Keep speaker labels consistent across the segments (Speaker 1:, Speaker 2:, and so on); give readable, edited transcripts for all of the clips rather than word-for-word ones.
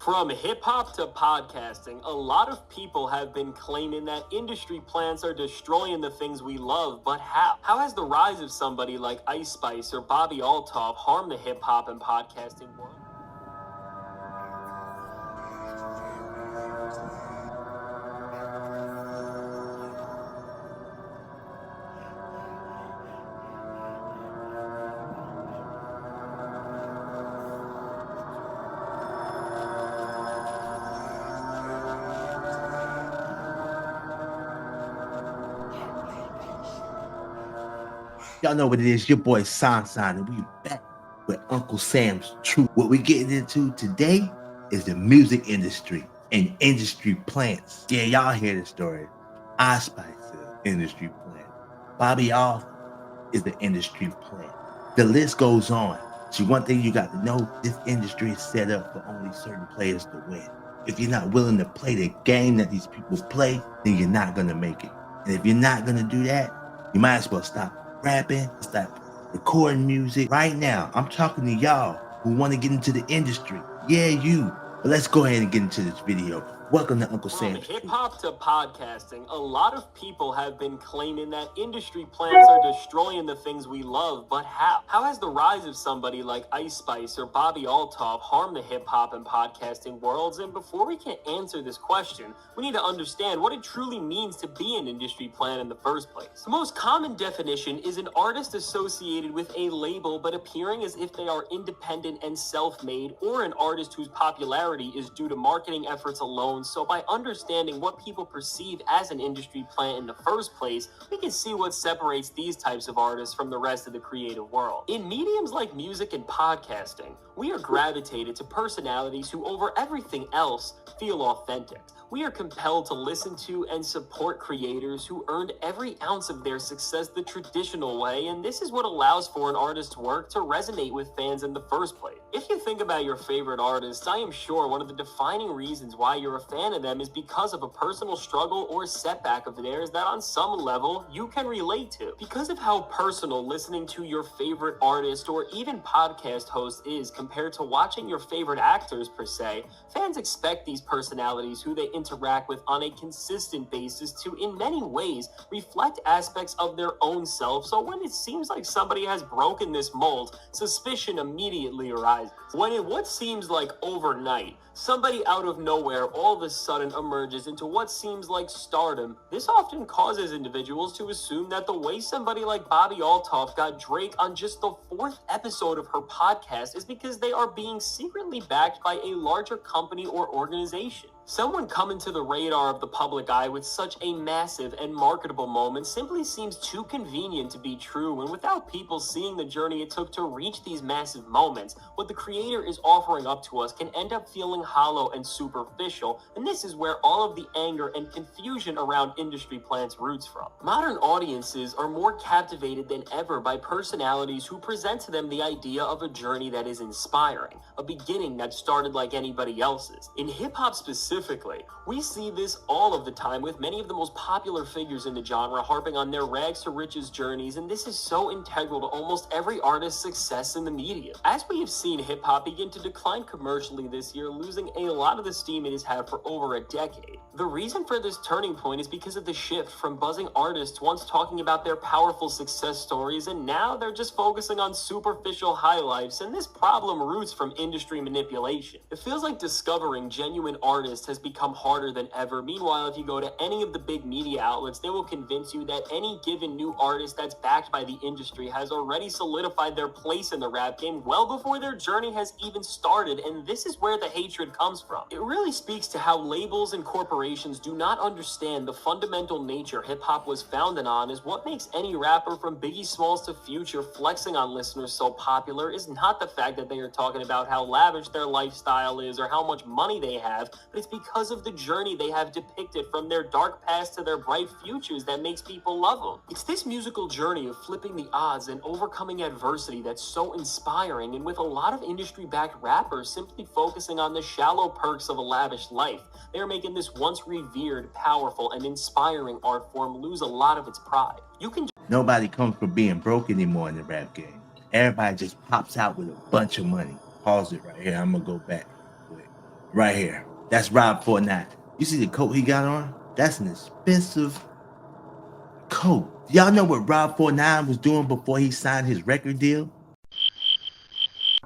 Speaker 1: From hip hop to podcasting, a lot of people have been claiming that industry plants are destroying the things we love, but how? How has the rise of somebody like Ice Spice or Bobby Althoff harmed the hip hop and podcasting world?
Speaker 2: Y'all know what it is, your boy Sansan, and we back with Uncle Sam's Truth. What we're getting into today is the music industry and industry plants. Yeah, y'all hear the story. Ice Spice is an industry plant. Bobby Off is the industry plant. The list goes on. See, one thing you got to know, this industry is set up for only certain players to win. If you're not willing to play the game that these people play, then you're not gonna make it. And if you're not gonna do that, you might as well stop rapping, stop recording music. Right now, I'm talking to y'all who want to get into the industry. Yeah, you. But let's go ahead and get into this video. Welcome to Uncle
Speaker 1: From
Speaker 2: Sam's
Speaker 1: hip hop to podcasting, a lot of people have been claiming that industry plants are destroying the things we love, but how? How has the rise of somebody like Ice Spice or Bobby Althoff harmed the hip hop and podcasting worlds? And before we can answer this question, we need to understand what it truly means to be an industry plant in the first place. The most common definition is an artist associated with a label but appearing as if they are independent and self-made, or an artist whose popularity is due to marketing efforts alone. So by understanding what people perceive as an industry plant in the first place, we can see what separates these types of artists from the rest of the creative world. In mediums like music and podcasting, we are gravitated to personalities who, over everything else, feel authentic. We are compelled to listen to and support creators who earned every ounce of their success the traditional way, and this is what allows for an artist's work to resonate with fans in the first place. If you think about your favorite artists, I am sure one of the defining reasons why you're a fan of them is because of a personal struggle or setback of theirs that on some level you can relate to. Because of how personal listening to your favorite artist or even podcast host is compared to watching your favorite actors per se, fans expect these personalities who they interact with on a consistent basis to, in many ways, reflect aspects of their own self. So when it seems like somebody has broken this mold, suspicion immediately arises. When in what seems like overnight, somebody out of nowhere all of a sudden emerges into what seems like stardom, this often causes individuals to assume that the way somebody like Bobby Althoff got Drake on just the 4th episode of her podcast is because they are being secretly backed by a larger company or organization. Someone coming to the radar of the public eye with such a massive and marketable moment simply seems too convenient to be true, and without people seeing the journey it took to reach these massive moments, what the creator is offering up to us can end up feeling hollow and superficial, and this is where all of the anger and confusion around industry plants roots from. Modern audiences are more captivated than ever by personalities who present to them the idea of a journey that is inspiring, a beginning that started like anybody else's. In hip-hop specifically, we see this all of the time with many of the most popular figures in the genre harping on their rags to riches journeys, and this is so integral to almost every artist's success in the media. As we have seen hip-hop begin to decline commercially this year, losing a lot of the steam it has had for over a decade. The reason for this turning point is because of the shift from buzzing artists once talking about their powerful success stories, and now they're just focusing on superficial highlights, and this problem roots from industry manipulation. It feels like discovering genuine artists has become harder than ever. Meanwhile, if you go to any of the big media outlets, they will convince you that any given new artist that's backed by the industry has already solidified their place in the rap game well before their journey has even started, and this is where the hatred comes from. It really speaks to how labels and corporations do not understand the fundamental nature hip-hop was founded on, is what makes any rapper from Biggie Smalls to Future flexing on listeners so popular is not the fact that they are talking about how lavish their lifestyle is or how much money they have, but it's because of the journey they have depicted from their dark past to their bright futures that makes people love them. It's this musical journey of flipping the odds and overcoming adversity that's so inspiring, and with a lot of industry-backed rappers simply focusing on the shallow perks of a lavish life, they are making this once revered, powerful, and inspiring art form lose a lot of its pride.
Speaker 2: Nobody comes from being broke anymore in the rap game. Everybody just pops out with a bunch of money. Pause it right here. I'm gonna go back real quick. right here. That's Rob 49. You see the coat he got on? That's an expensive coat. Y'all know what Rob 49 was doing before he signed his record deal?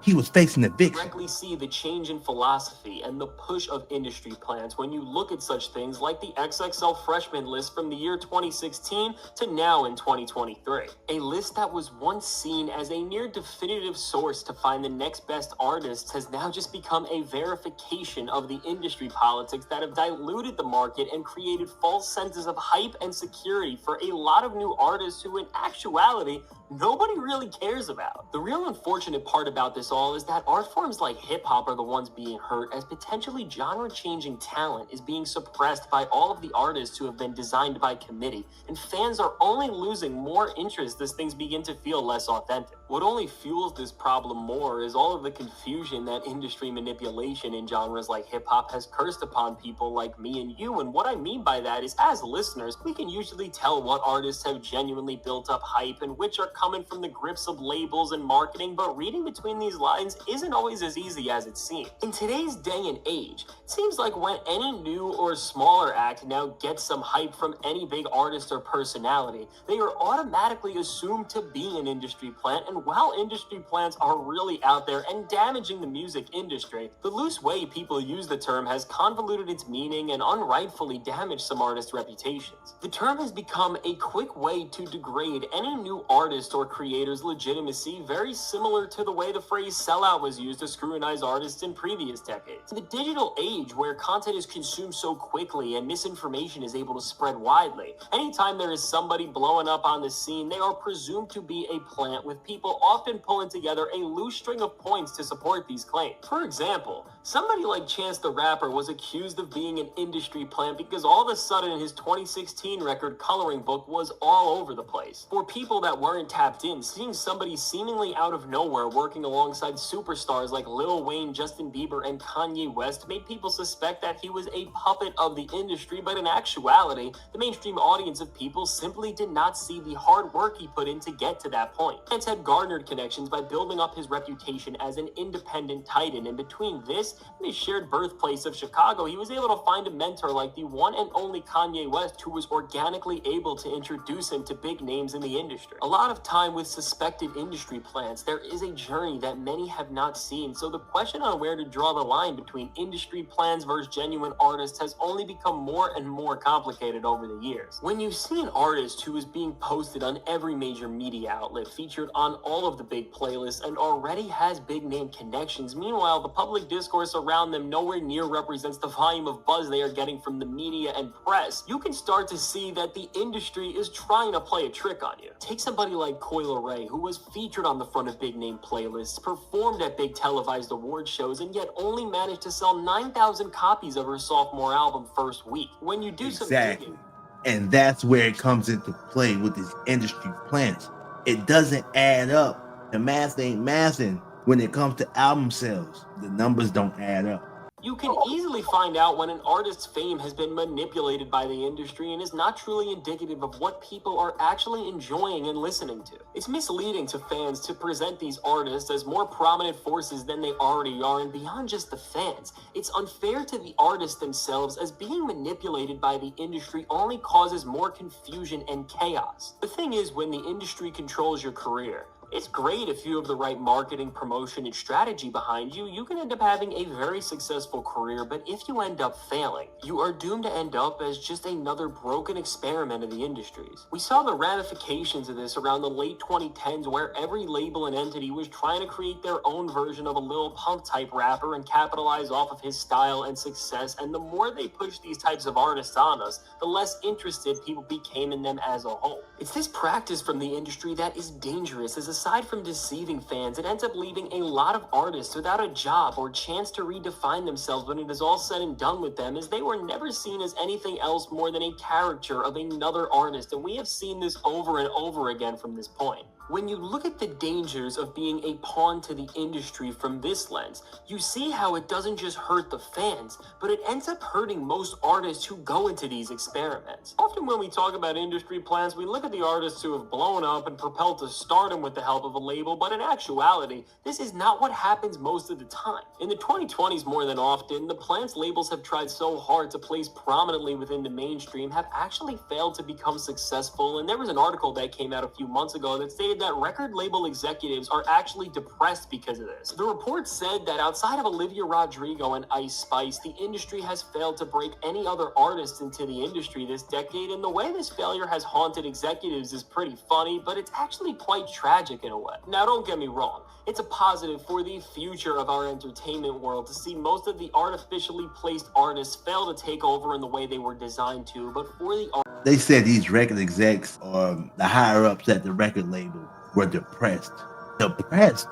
Speaker 2: He was facing eviction.
Speaker 1: Directly see the change in philosophy and the push of industry plans when you look at such things like the XXL freshman list from the year 2016 to now in 2023. A list that was once seen as a near definitive source to find the next best artists has now just become a verification of the industry politics that have diluted the market and created false senses of hype and security for a lot of new artists who in actuality nobody really cares about. The real unfortunate part about this all is that art forms like hip-hop are the ones being hurt, as potentially genre-changing talent is being suppressed by all of the artists who have been designed by committee, and fans are only losing more interest as things begin to feel less authentic. What only fuels this problem more is all of the confusion that industry manipulation in genres like hip-hop has cursed upon people like me and you, and what I mean by that is, as listeners, we can usually tell what artists have genuinely built up hype and which are coming from the grips of labels and marketing, but reading between these lines isn't always as easy as it seems. In today's day and age, it seems like when any new or smaller act now gets some hype from any big artist or personality, they are automatically assumed to be an industry plant, and while industry plants are really out there and damaging the music industry, the loose way people use the term has convoluted its meaning and unrightfully damaged some artists' reputations. The term has become a quick way to degrade any new artist or creator's legitimacy, very similar to the way the phrase sellout was used to scrutinize artists in previous decades. In the digital age, where content is consumed so quickly and misinformation is able to spread widely, anytime there is somebody blowing up on the scene, they are presumed to be a plant, with people often pulling together a loose string of points to support these claims. For example, somebody like Chance the Rapper was accused of being an industry plant because all of a sudden his 2016 record Coloring Book was all over the place. For people that weren't tapped in, seeing somebody seemingly out of nowhere working alongside superstars like Lil Wayne, Justin Bieber, and Kanye West made people suspect that he was a puppet of the industry, but in actuality, the mainstream audience of people simply did not see the hard work he put in to get to that point. Chance had garnered connections by building up his reputation as an independent titan, and between this and his shared birthplace of Chicago, he was able to find a mentor like the one and only Kanye West, who was organically able to introduce him to big names in the industry. A lot of time with suspected industry plants, there is a journey that many have not seen, so the question on where to draw the line between industry plans versus genuine artists has only become more and more complicated over the years. When you see an artist who is being posted on every major media outlet, featured on all of the big playlists, and already has big name connections, meanwhile the public discourse around them nowhere near represents the volume of buzz they are getting from the media and press, you can start to see that the industry is trying to play a trick on you. Take somebody like Coi Leray, who was featured on the front of big name playlists, performed at big televised award shows, and yet only managed to sell 9,000 copies of her sophomore album first week. When you do some digging,
Speaker 2: and that's where it comes into play with these industry plants. It doesn't add up. The math ain't mathing when it comes to album sales. The numbers don't add up.
Speaker 1: you can easily find out when an artist's fame has been manipulated by the industry and is not truly indicative of what people are actually enjoying and listening to. It's misleading to fans to present these artists as more prominent forces than they already are, and beyond just the fans, it's unfair to the artists themselves, as being manipulated by the industry only causes more confusion and chaos. The thing is, when the industry controls your career, it's great if you have the right marketing, promotion, and strategy behind you. You can end up having a very successful career, but if you end up failing, you are doomed to end up as just another broken experiment of the industries. We saw the ramifications of this around the late 2010s, where every label and entity was trying to create their own version of a Lil Pump type rapper and capitalize off of his style and success, and the more they pushed these types of artists on us, the less interested people became in them as a whole. It's this practice from the industry that is dangerous, as aside from deceiving fans, it ends up leaving a lot of artists without a job or chance to redefine themselves when it is all said and done with them, as they were never seen as anything else more than a caricature of another artist, and we have seen this over and over again from this point. When you look at the dangers of being a pawn to the industry from this lens, you see how it doesn't just hurt the fans, but it ends up hurting most artists who go into these experiments. Often when we talk about industry plans, we look at the artists who have blown up and propelled to stardom with the help of a label, but in actuality, this is not what happens most of the time. In the 2020s, more than often, the plants labels have tried so hard to place prominently within the mainstream have actually failed to become successful, and there was an article that came out a few months ago that stated that record label executives are actually depressed because of this. The report said that outside of Olivia Rodrigo and Ice Spice, the industry has failed to break any other artists into the industry this decade, and the way this failure has haunted executives is pretty funny, but it's actually quite tragic in a way. Now, don't get me wrong, it's a positive for the future of our entertainment world to see most of the artificially placed artists fail to take over in the way they were designed to, but for the
Speaker 2: They said these record execs or the higher ups at the record label were depressed. Depressed?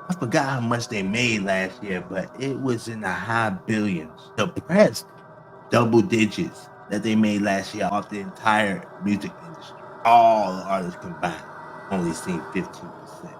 Speaker 2: I forgot how much they made last year, but it was in the high billions. Depressed? Double digits that they made last year off the entire music industry. All the artists combined only seen 15%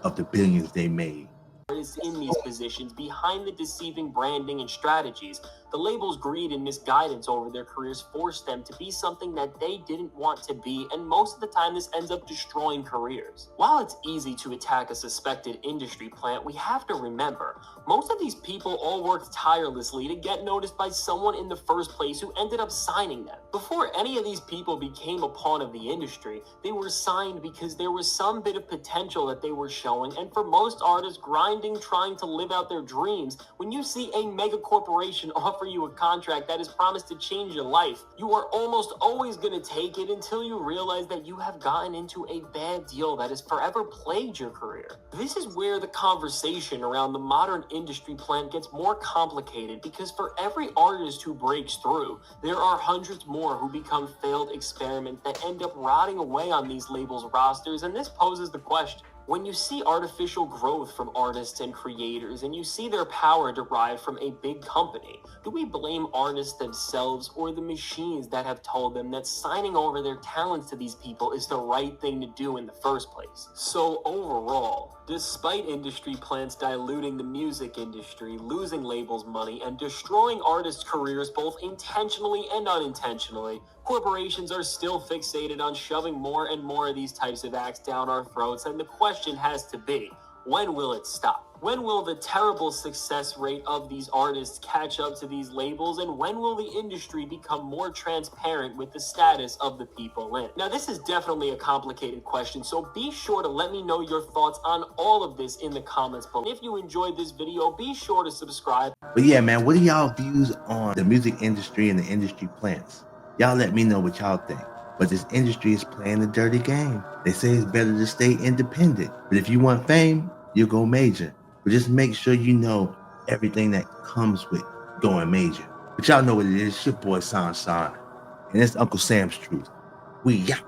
Speaker 2: of the billions they made.
Speaker 1: artists in these positions behind the deceiving branding and strategies. The label's greed and misguidance over their careers forced them to be something that they didn't want to be, and most of the time this ends up destroying careers. While it's easy to attack a suspected industry plant, we have to remember, most of these people all worked tirelessly to get noticed by someone in the first place who ended up signing them. Before any of these people became a pawn of the industry, they were signed because there was some bit of potential that they were showing, and for most artists grinding, trying to live out their dreams, when you see a mega corporation offer you a contract that is promised to change your life, you are almost always going to take it until you realize that you have gotten into a bad deal that has forever plagued your career. This is where the conversation around the modern industry plant gets more complicated, because for every artist who breaks through, there are hundreds more who become failed experiments that end up rotting away on these labels' rosters, and this poses the question. When you see artificial growth from artists and creators, and you see their power derived from a big company, do we blame artists themselves or the machines that have told them that signing over their talents to these people is the right thing to do in the first place? So overall, despite industry plants diluting the music industry, losing labels money, and destroying artists' careers both intentionally and unintentionally, corporations are still fixated on shoving more and more of these types of acts down our throats, and the question has to be, when will it stop? When will the terrible success rate of these artists catch up to these labels, and when will the industry become more transparent with the status of the people in? Now, this is definitely a complicated question, so be sure to let me know your thoughts on all of this in the comments below. If you enjoyed this video, be sure to subscribe.
Speaker 2: But yeah, man, what are y'all views on the music industry and the industry plants? Y'all let me know what y'all think. But this industry is playing the dirty game. They say it's better to stay independent. But if you want fame, you'll go major. But just make sure you know everything that comes with going major. But y'all know what it is. It's your boy Sansan. And it's Uncle Sam's Truth. We out.